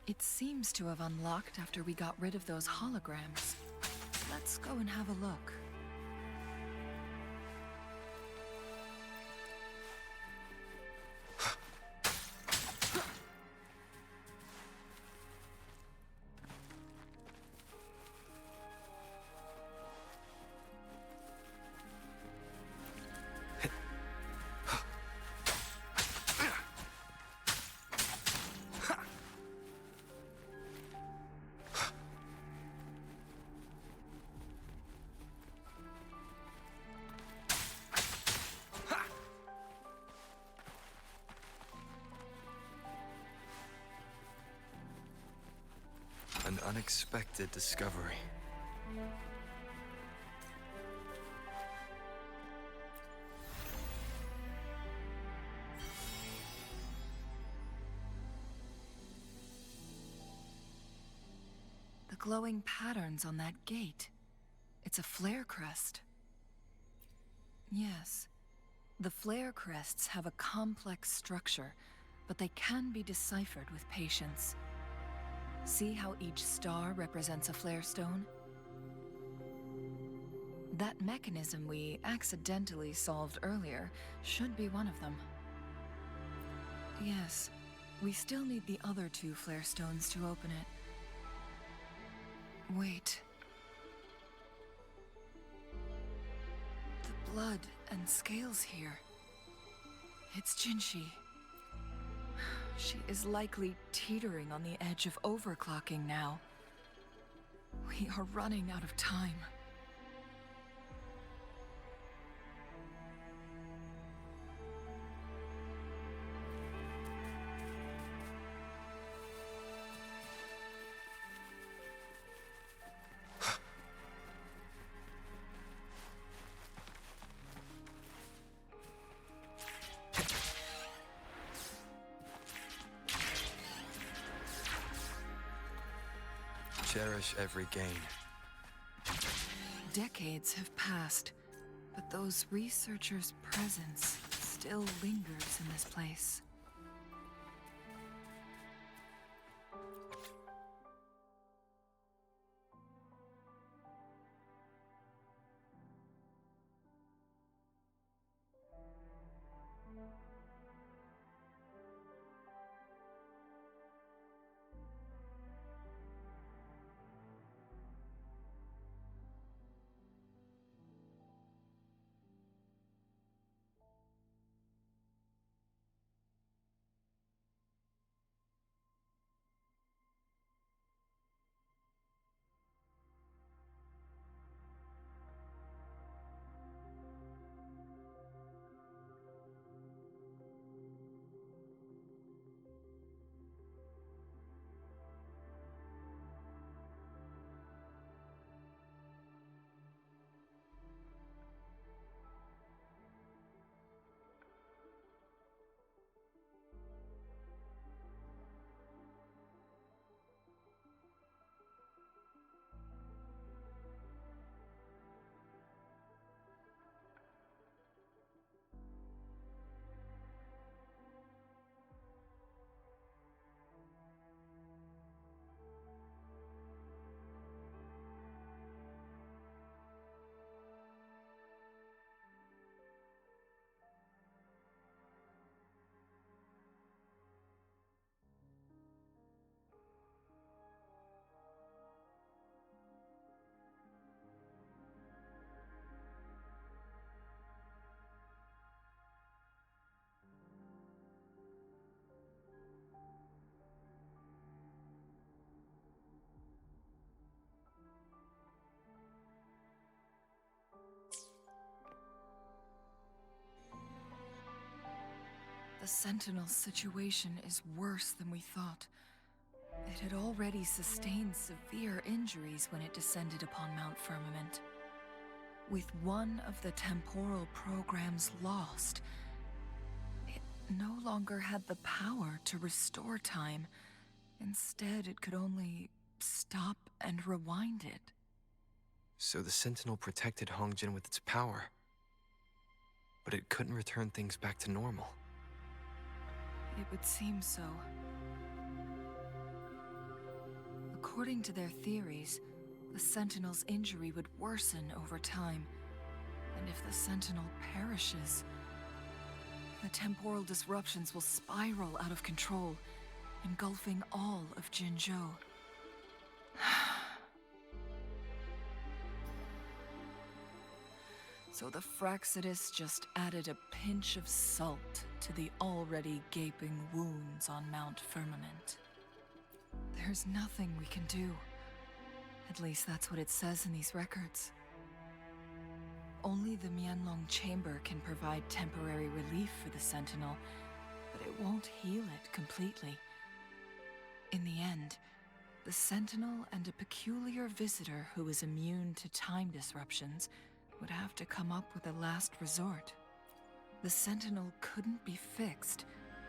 It seems to have unlocked after we got rid of those holograms. Let's go and have a look. An unexpected discovery. The glowing patterns on that gate. It's a flare crest. Yes. The flare crests have a complex structure, but they can be deciphered with patience. See how each star represents a flare stone? That mechanism we accidentally solved earlier should be one of them. Yes, we still need the other two flare stones to open it. Wait. The blood and scales here. It's Jinshi. She is likely teetering on the edge of overclocking now. We are running out of time. Cherish every gain. Decades have passed, but those researchers' presence still lingers in this place. The Sentinel's situation is worse than we thought. It had already sustained severe injuries when it descended upon Mount Firmament. With one of the temporal programs lost, it no longer had the power to restore time. Instead, it could only stop and rewind it. So the Sentinel protected Hongjin with its power, but it couldn't return things back to normal. It would seem so. According to their theories, the Sentinel's injury would worsen over time. And if the Sentinel perishes, the temporal disruptions will spiral out of control, engulfing all of Jinzhou. So the Fraxidus just added a pinch of salt to the already gaping wounds on Mount Firmament. There's nothing we can do. At least that's what it says in these records. Only the Mianlong Chamber can provide temporary relief for the Sentinel, but it won't heal it completely. In the end, the Sentinel and a peculiar visitor who is immune to time disruptions would have to come up with a last resort. The Sentinel couldn't be fixed,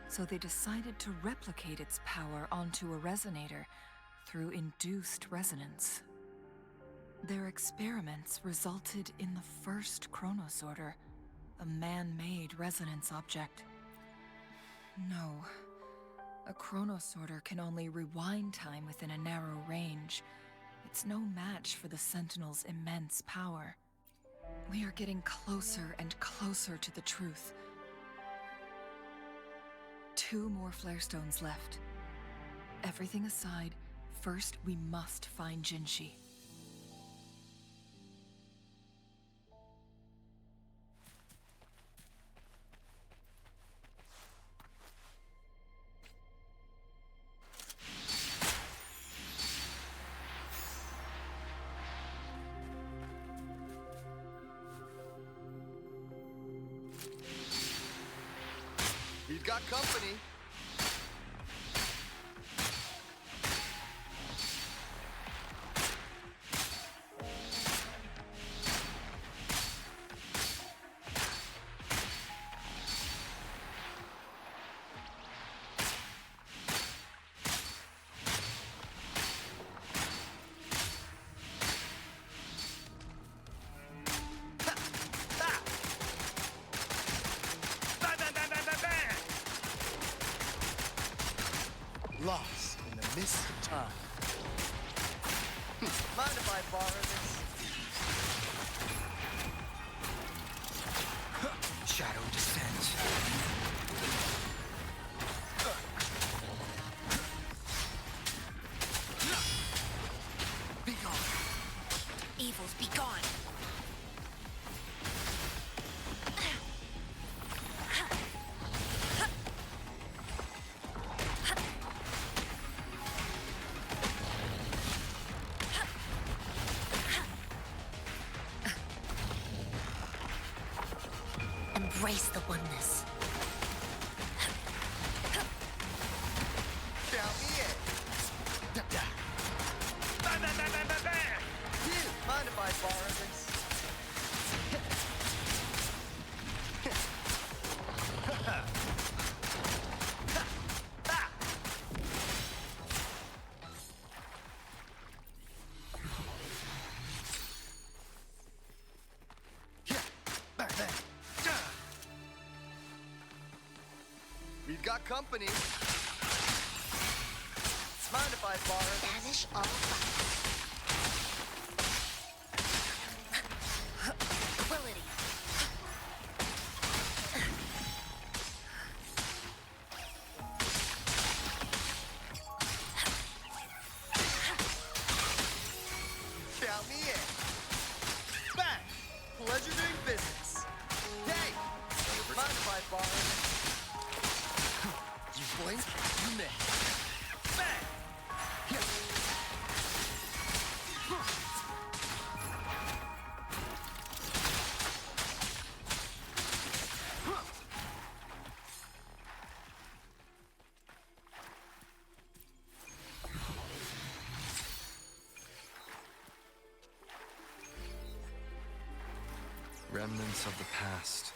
so they decided to replicate its power onto a resonator through induced resonance. Their experiments resulted in the first chronosorter, a man-made resonance object. No, a chronosorter can only rewind time within a narrow range. It's no match for the Sentinel's immense power. We are getting closer and closer to the truth. 2 more flare stones left. Everything aside, first we must find Jinshi. We've got company. Lost in the mist of time. Mind if I borrow this? Shadow descends. Be gone. Evils be gone. Embrace the oneness. Count me in. You, mind if I borrow this? We've got company. Mind if I borrow this? Banish all fights. Quillity. Count me in. Bang! Pleasure doing business. Hey! Mind if I borrow this? You blink, you miss. Bang! Remnants of the past.